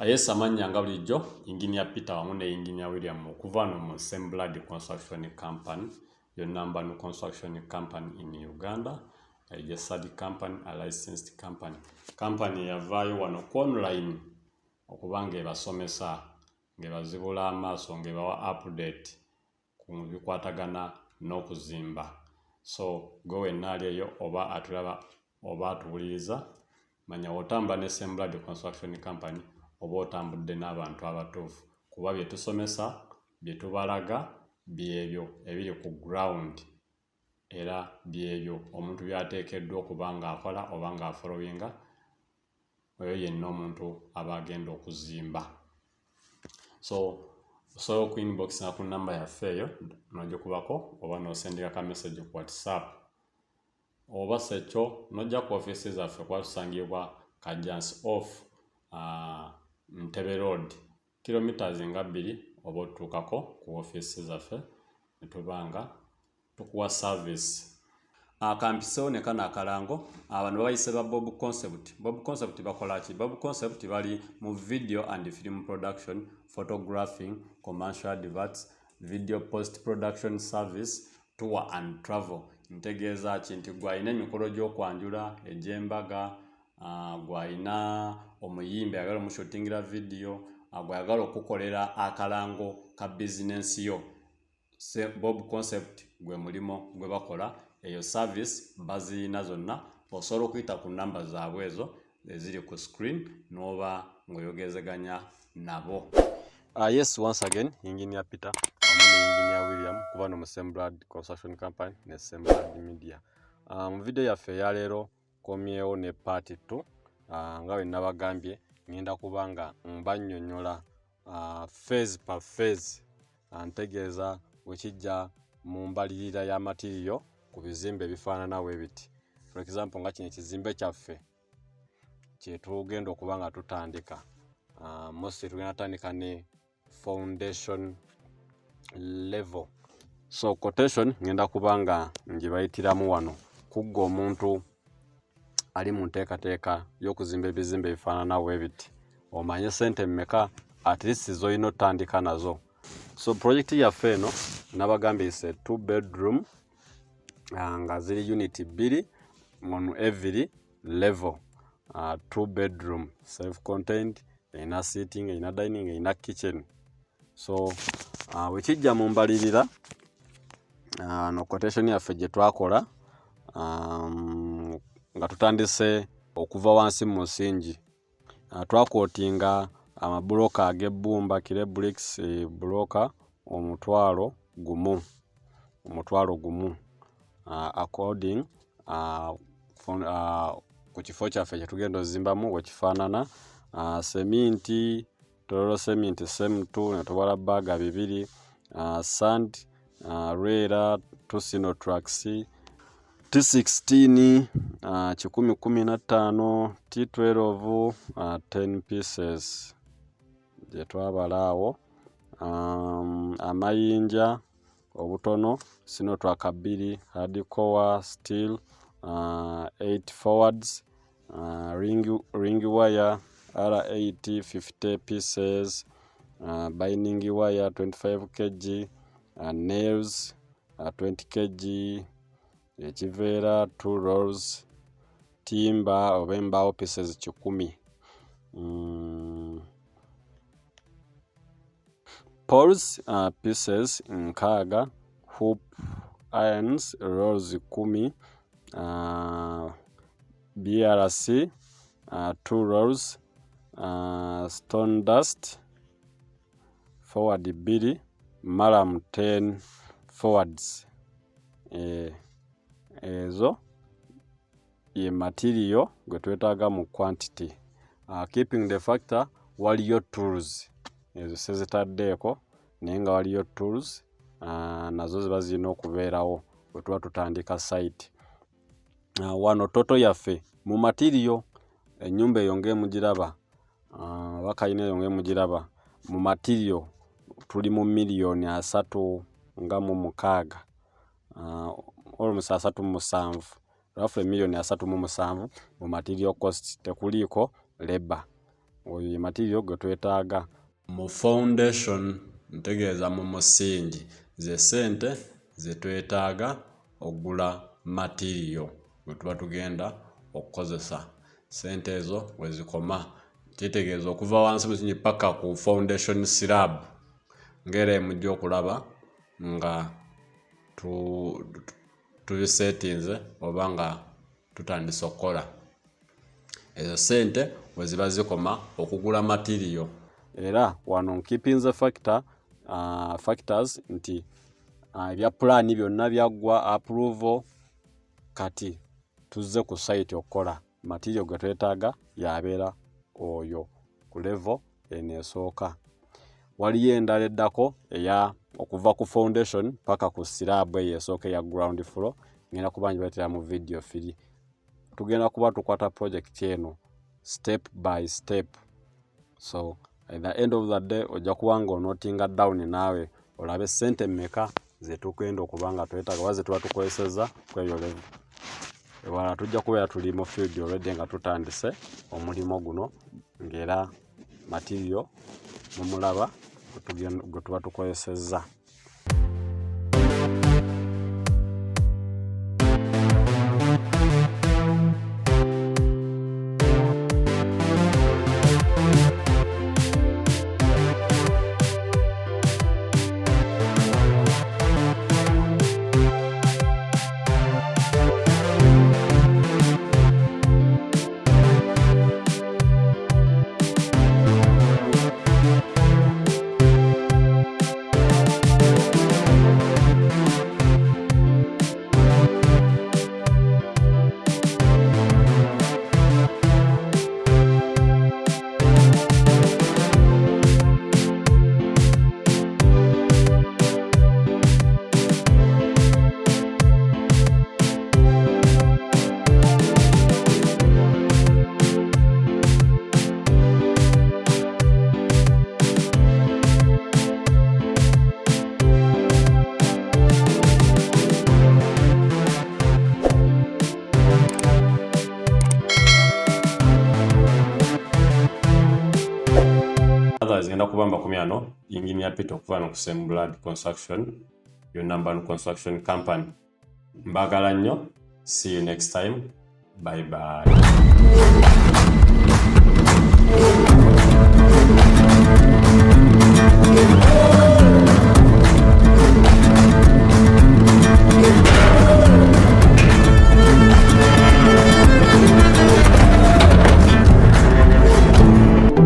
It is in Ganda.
Yes, amanya nga bulijjo Engineer Peter wamu ne Engineer William okuva no mu Sameblood Construction Company, your number one construction company in Uganda. A third company, a licensed company. Company yavaayo wano online okubanga ebasomesa ng'ebazibula amaaso ng'ebawa update ku bikwatagana n'okuzimba. So go wenna eyo oba atulaba oba atuwuliriza manya otambula ne Sameblood Construction Company oba otambudde n'abantu abatuufu kuba bye tusomesa bye tubalaga byebyo ebiri ku ground era byebyo omuntu byateekeddwa okuba ng'akola oba ng'afollowinga oyo yenna omuntu aba agenda okuzimba. So osobola ku inbox na ku namba yaffe eyo n'ogikubako oba n'osendeka ka message ku WhatsApp oba sekyo n'ojja ku offices zaffe kwatusangibwa Kajansi off Ntebe Road kilometers nga 2 oba otuukako ku offices zaffe netubanga tukuwa service. Akampisewo ne kana akalango abantu bayise ba Bob Concept. Bob Concept bakola ki? Bob Concept bali mu video and film production, photographing, commercial adverts, video post production service, tour and travel. Ntegeeza ki nti gwalina emikolo gy'okwanjula egy'embaga, gwalina omuyimbi agala omushootingira video, gwagala okukolera akalango ka business yo. Bob Concept gwe mulimo gwe bakola eyo service bazina zonna osobola okuyita ku namba zaabwe ezo eziri ku screen n'oba ng'oyogezeganya nabo. Yes, once again Engineer Peter Engineer William kuba no Sameblood Construction Company ne Sameblood Media. Mu video yaffe ya leero komyewo ne part 2 nga bwe nabagambye ngenda kubanga mbannyonnyola phase per phase ntegeeza wekijja mu mbalirira ya material ku bizimbe ebifaanana bwe biti. For example nga kino ekizimbe kyaffe kyetugenda okuba nga tutandika mostly tugenda tandika ne foundation level. So quotation ngenda kubanga ngibayitiramu wano kugga omuntu ali mu nteekateeka y'okuzimba ebizimbe ebifaanana bwe biti omanye sente mmeka at least zoyina otandika nazo. So project yaffe eno nabagambye is a 2 bedroom nga ziri unit 2 on every level. 2 bedroom self contained, ina sitting, ina dining, ina kitchen. So wekijja mu mbalirira no quotation yaffe gye twakola nga tutandise okuva wansi mu musingi twakootinga amabuloka ag'ebbumba kile bricks buloka omutwalo gumu according ku kifo kyaffe kyetugenda ozimbamu wekifaanana. Seminti tololo seminti sem2 netubala baga 2 sand rera tusino tracks T16 15 T12 10 pieces je twabalaawo. Amayinja obutono sino track 2 hardcore steel 8 forwards ring wire R8 50 pieces binding wire 25 kg nails 20 kg ekivera 2 rolls timber oba embaawo pieces 10 poles pieces nkaaga hoop irons rolls 10 BRC 2 rolls stone dust forward 2 malam 10 forwards. Ezo ye material gwe twetaaga mu quantity. Keeping the factor waliyo tools ezo sezitaddeeko naye nga waliyo tools nazo ziba zirina okubeerawo bwe tuba tutandika site. Wano toto yaffe mu material ennyumba eyo ng'emugiraba bakayina eyo ng'emugiraba mu material tuli mu million 3.6 almost 3.7 roughly million 3.7 mu material cost tekuliiko labor oyo ye material gwe twetaaga. Mu foundation ntegeeza mu musingi ze sente ze twetaaga okugula material gwe tuba tugenda okukozesa. Sente ezo wezikoma kitegeeza okuva wansi musingi paka ku foundation slab ngere mujja okulaba nga tubisetinze oba nga tutandise okukola. Ezo sente weziba zikoma okugula material. Era wano nkipinze factors nti ebya plan byonna byaggwa approval, kati tuzze ku site okukola. Material gwe twetaaga yabeera oyo ku level eneesooka. Waliyo endala eddako eya okuva ku foundation paka ku slab eyeesooka ya ground floor. Ngenda kuba njibatera mu video 3. Tugenda kuba tukwata project eno step by step. So at the end of the day ojja kuwanga onotinga down naawe olabe sente mmeka ze tukenda okubanga twetaaga waze tuba tukozeseza kweyo level. Ewala tujja kubeera tuli mu field already nga tutandise omulimo guno ngera material mumulaba gwe tuba tukozeseza. Zigenda kubamba kumyano Engineer Peter okuva no ku Sameblood Construction, your number one construction company. Mbagala nnyo. See you next time. Bye bye.